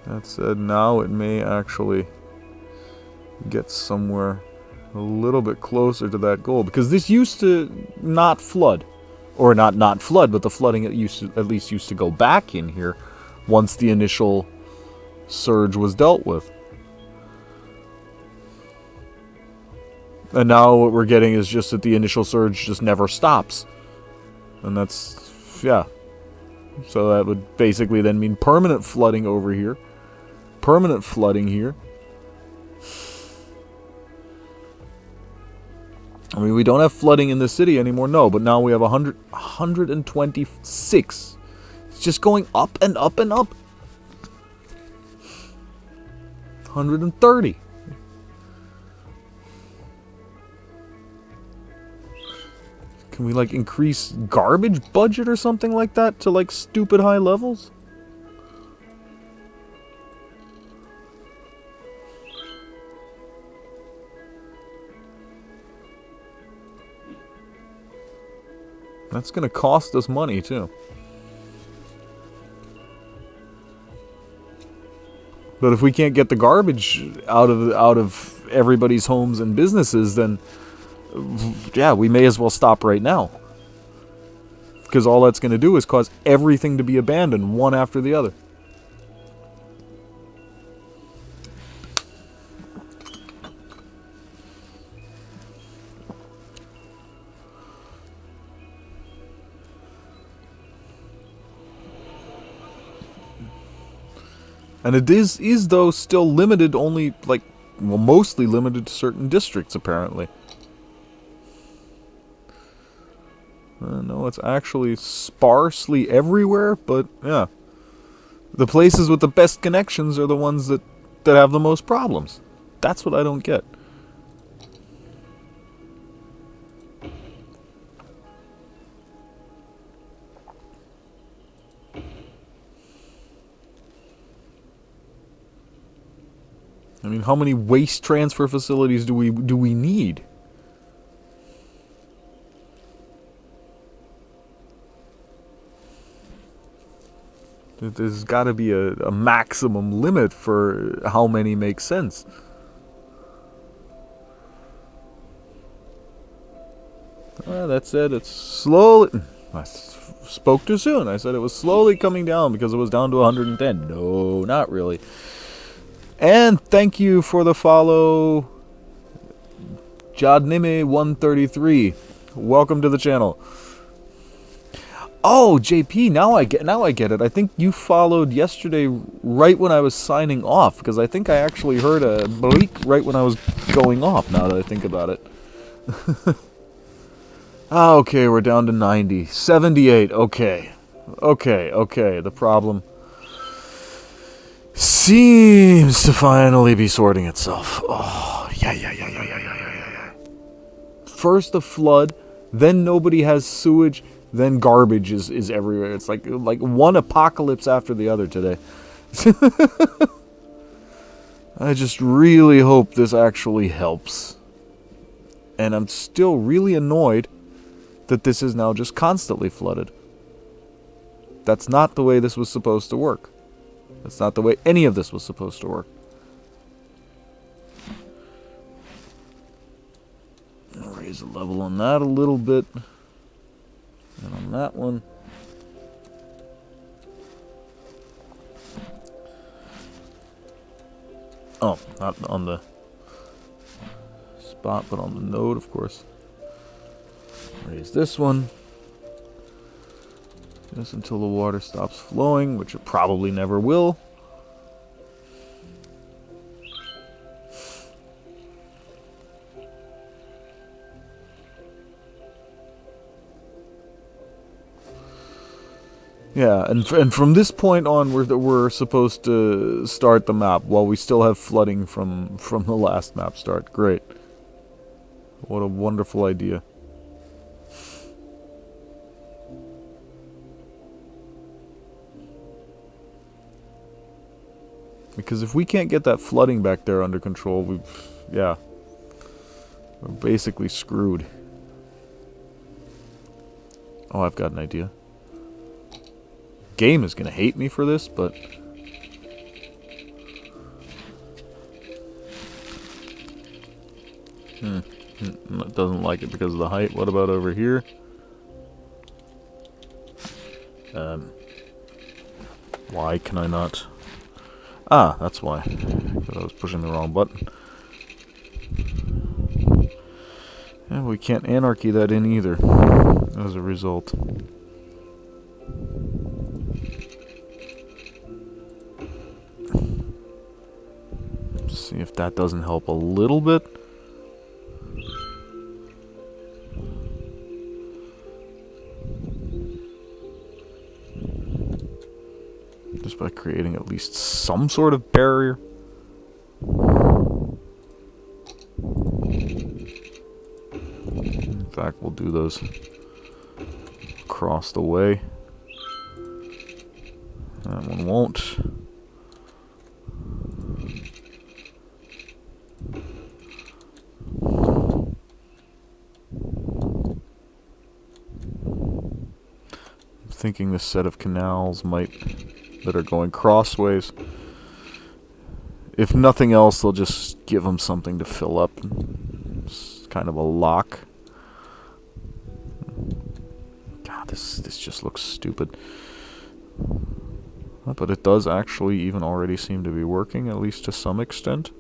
That said, now it may actually get somewhere a little bit closer to that goal, because this used to not flood, or not flood, but the flooding at least used to go back in here once the initial surge was dealt with. And now what we're getting is just that the initial surge just never stops. And that's, yeah. So that would basically then mean permanent flooding over here. Permanent flooding here. I mean, we don't have flooding in the city anymore, no, but now we have 126. It's just going up and up and up. 130. Can we, like, increase garbage budget or something like that to, like, stupid high levels? That's gonna cost us money, too. But if we can't get the garbage out of everybody's homes and businesses, then yeah, we may as well stop right now. Because all that's going to do is cause everything to be abandoned, one after the other. And it is though still limited only, like, well, mostly limited to certain districts, apparently. No, it's actually sparsely everywhere, but yeah. The places with the best connections are the ones that have the most problems. That's what I don't get. I mean, how many waste transfer facilities do we need? There's got to be a maximum limit for how many make sense. That said, it's slowly... I spoke too soon. I said it was slowly coming down because it was down to 110. No, not really. And thank you for the follow, Jadnime133. Welcome to the channel. Oh, JP, now I get it. I think you followed yesterday right when I was signing off, because I think I actually heard a bleak right when I was going off, now that I think about it. Okay, we're down to 90. 78, okay. Okay, the problem seems to finally be sorting itself. Oh, yeah. First the flood, then nobody has sewage, then garbage is everywhere. It's like one apocalypse after the other today. I just really hope this actually helps. And I'm still really annoyed that this is now just constantly flooded. That's not the way this was supposed to work. That's not the way any of this was supposed to work. I'll raise the level on that a little bit. And on that one. Oh, not on the spot, but on the node, of course. Raise this one. Just until the water stops flowing, which it probably never will. Yeah, and from this point on, we're supposed to start the map while we still have flooding from the last map start. Great. What a wonderful idea. Because if we can't get that flooding back there under control, we're basically screwed. Oh, I've got an idea. Game is gonna hate me for this, but it doesn't like it because of the height. What about over here? Why can I not? Ah, that's why. Because I was pushing the wrong button. And we can't anarchy that in either, as a result. See if that doesn't help a little bit. Just by creating at least some sort of barrier. In fact, we'll do those across the way. That one won't. Thinking this set of canals that are going crossways. If nothing else, they'll just give them something to fill up. It's kind of a lock. God, this just looks stupid. But it does actually even already seem to be working, at least to some extent.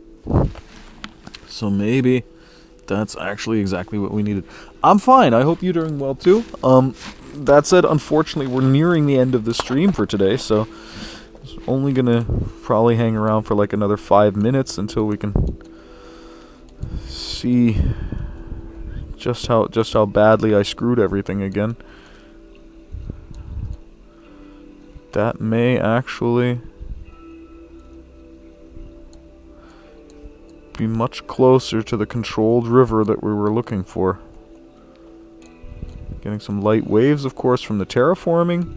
So maybe that's actually exactly what we needed. I'm fine. I hope you're doing well too. That said, unfortunately, we're nearing the end of the stream for today, so I'm only gonna probably hang around for like another 5 minutes until we can see just how badly I screwed everything again. That may actually be much closer to the controlled river that we were looking for. Getting some light waves, of course, from the terraforming.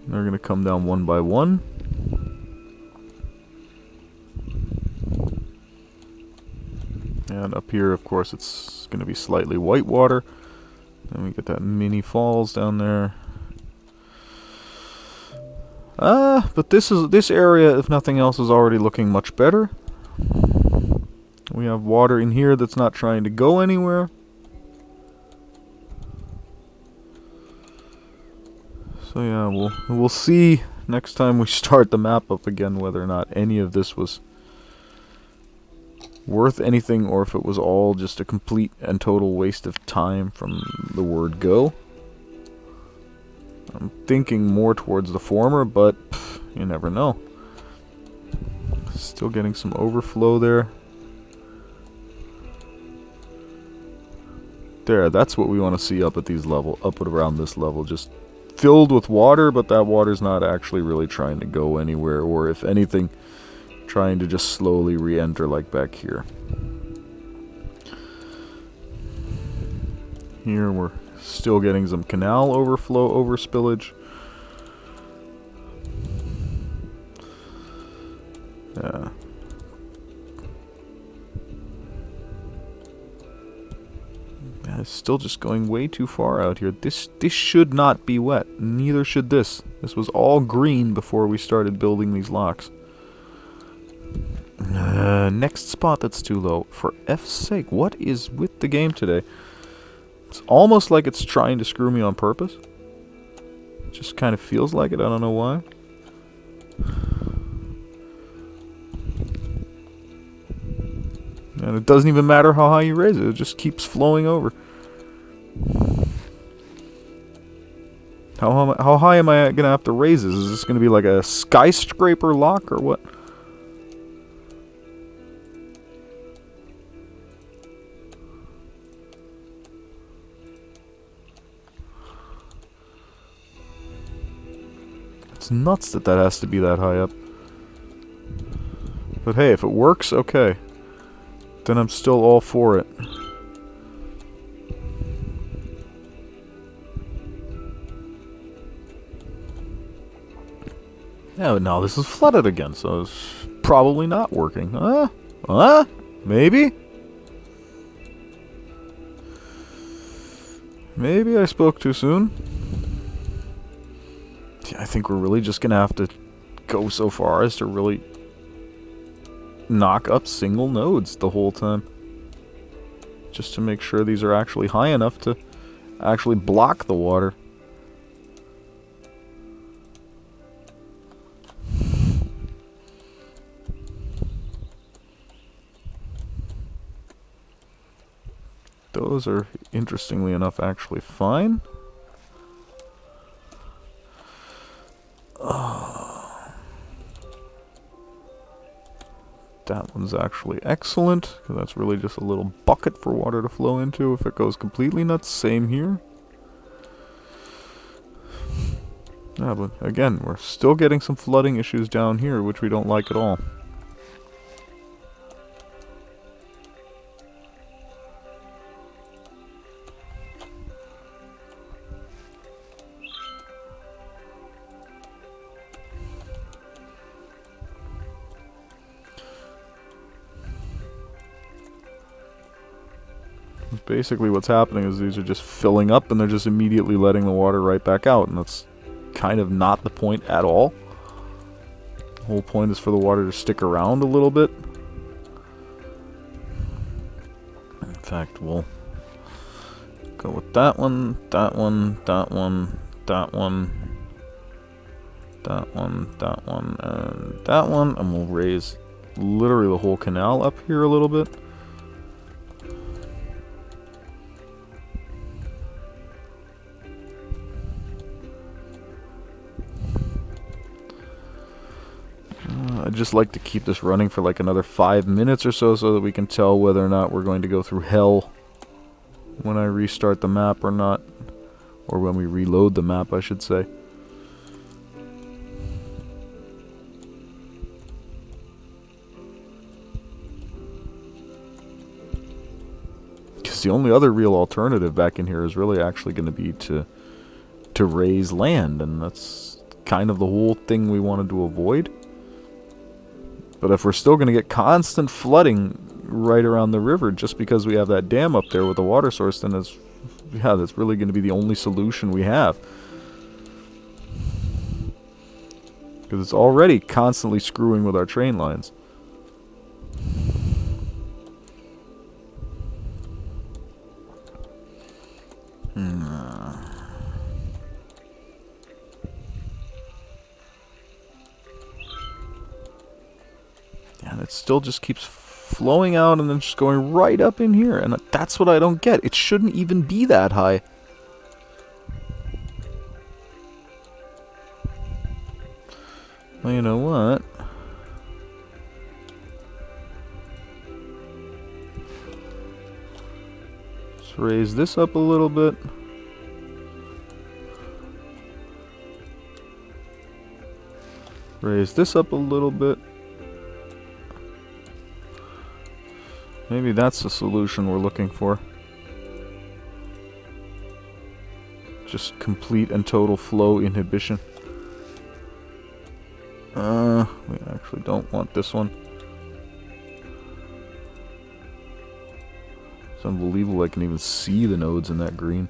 They're going to come down one by one. And up here, of course, it's going to be slightly white water. Then we get that mini falls down there. But this area, if nothing else, is already looking much better. We have water in here that's not trying to go anywhere. So yeah, we'll see next time we start the map up again whether or not any of this was worth anything or if it was all just a complete and total waste of time from the word go. I'm thinking more towards the former, but you never know. Still getting some overflow there. There, that's what we want to see up at these level, up at around this level, just filled with water, but that water's not actually really trying to go anywhere, or if anything, trying to just slowly re-enter like back here. Here we're still getting some canal overflow over spillage. Yeah. It's still just going way too far out here. This should not be wet. Neither should this. This was all green before we started building these locks. Next spot that's too low. For F's sake, what is with the game today? It's almost like it's trying to screw me on purpose. It just kind of feels like it. I don't know why. And it doesn't even matter how high you raise it. It just keeps flowing over. How high am I going to have to raise this? Is this going to be like a skyscraper lock or what? It's nuts that that has to be that high up. But hey, if it works, okay. Then I'm still all for it. Yeah, but now this is flooded again, so it's probably not working. Maybe? Maybe I spoke too soon. I think we're really just gonna have to go so far as to really knock up single nodes the whole time. Just to make sure these are actually high enough to actually block the water. Those are, interestingly enough, actually fine. That one's actually excellent, because that's really just a little bucket for water to flow into. If it goes completely nuts, same here. Yeah, but again, we're still getting some flooding issues down here, which we don't like at all. Basically what's happening is these are just filling up and they're just immediately letting the water right back out, and that's kind of not the point at all. The whole point is for the water to stick around a little bit. In fact, we'll go with that one, that one, that one, that one, that one, that one, and that one, and we'll raise literally the whole canal up here a little bit. I'd just like to keep this running for like another 5 minutes or so that we can tell whether or not we're going to go through hell when I restart the map or not. Or when we reload the map, I should say. Because the only other real alternative back in here is really actually going to be to raise land, and that's kind of the whole thing we wanted to avoid. But if we're still going to get constant flooding right around the river just because we have that dam up there with the water source, then that's really going to be the only solution we have. Because it's already constantly screwing with our train lines. And it still just keeps flowing out and then just going right up in here. And that's what I don't get. It shouldn't even be that high. Well, you know what? Let's raise this up a little bit. Raise this up a little bit. Maybe that's the solution we're looking for. Just complete and total flow inhibition. We actually don't want this one. It's unbelievable I can even see the nodes in that green.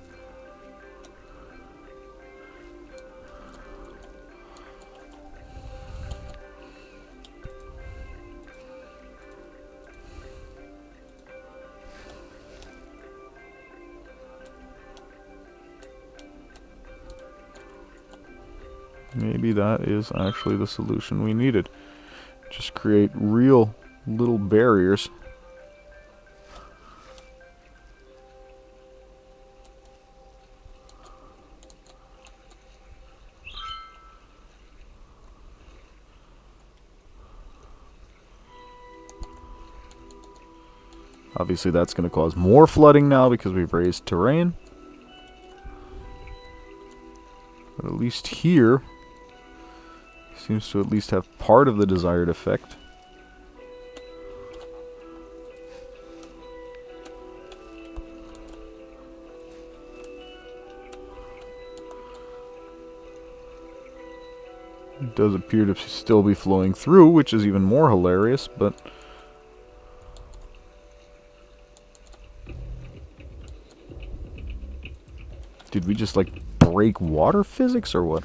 Maybe that is actually the solution we needed. Just create real little barriers Obviously that's going to cause more flooding now because we've raised terrain. But at least here, seems to at least have part of the desired effect. It does appear to still be flowing through, which is even more hilarious, but... Did we just, like, break water physics, or what?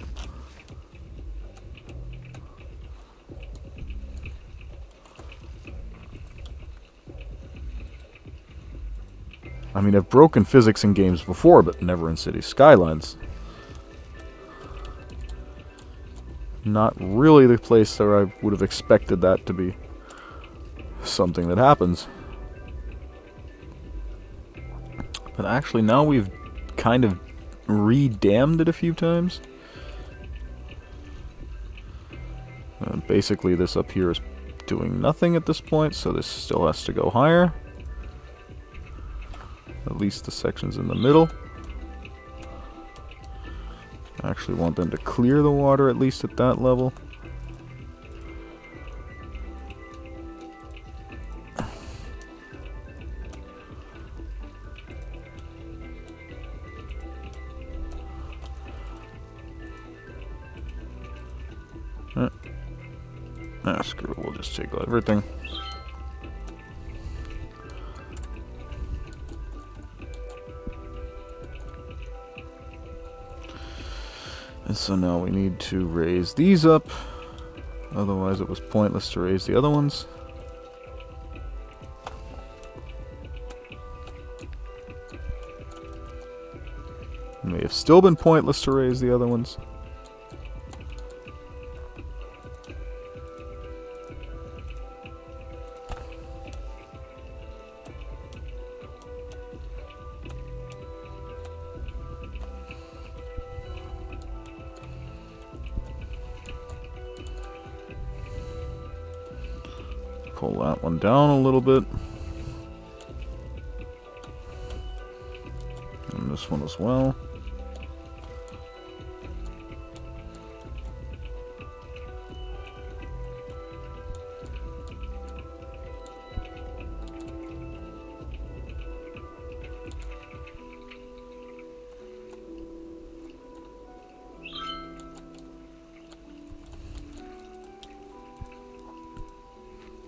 I mean, I've broken physics in games before, but never in City Skylines. Not really the place where I would have expected that to be something that happens. But actually, now we've kind of re-dammed it a few times. Basically, this up here is doing nothing at this point, so this still has to go higher. At least the sections in the middle. I actually want them to clear the water, at least at that level. Screw it, we'll just take everything. And so now we need to raise these up, otherwise it was pointless to raise the other ones. It may have still been pointless to raise the other ones. Pull that one down a little bit. And this one as well.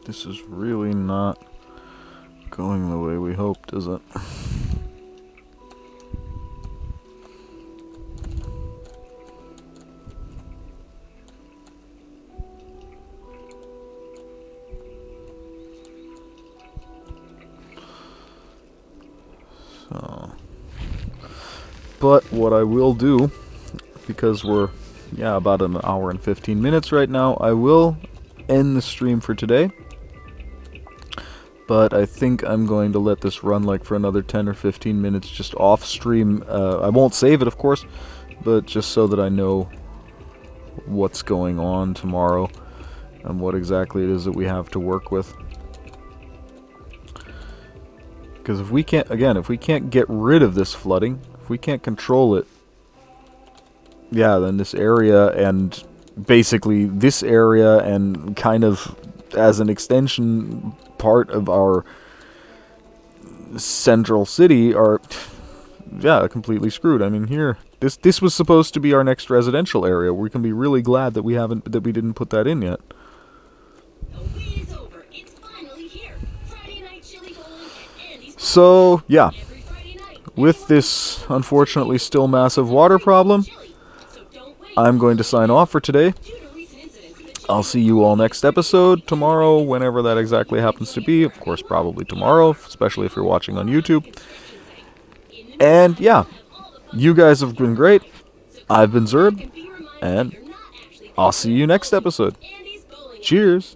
This is really not going the way we hoped, is it? So, but what I will do, because we're about an hour and 15 minutes right now, I will end the stream for today. But I think I'm going to let this run like for another 10 or 15 minutes just off stream. I won't save it, of course, but just so that I know what's going on tomorrow and what exactly it is that we have to work with. Because if we can't, again, if we can't get rid of this flooding, if we can't control it, then this area and basically this area and kind of as an extension part of our central city are completely screwed. I mean, here this was supposed to be our next residential area. We can be really glad that we didn't put that in yet. The wait is over. It's finally here. Friday night chili bowling at Andy's. So Every Friday night. with this unfortunately still massive water problem, So don't wait. I'm going to sign off for today. Due to recent incidents in the I'll see you all next episode, tomorrow, whenever that exactly happens to be. Of course, probably tomorrow, especially if you're watching on YouTube. And you guys have been great. I've been Zerb, and I'll see you next episode. Andy's bowling. Cheers!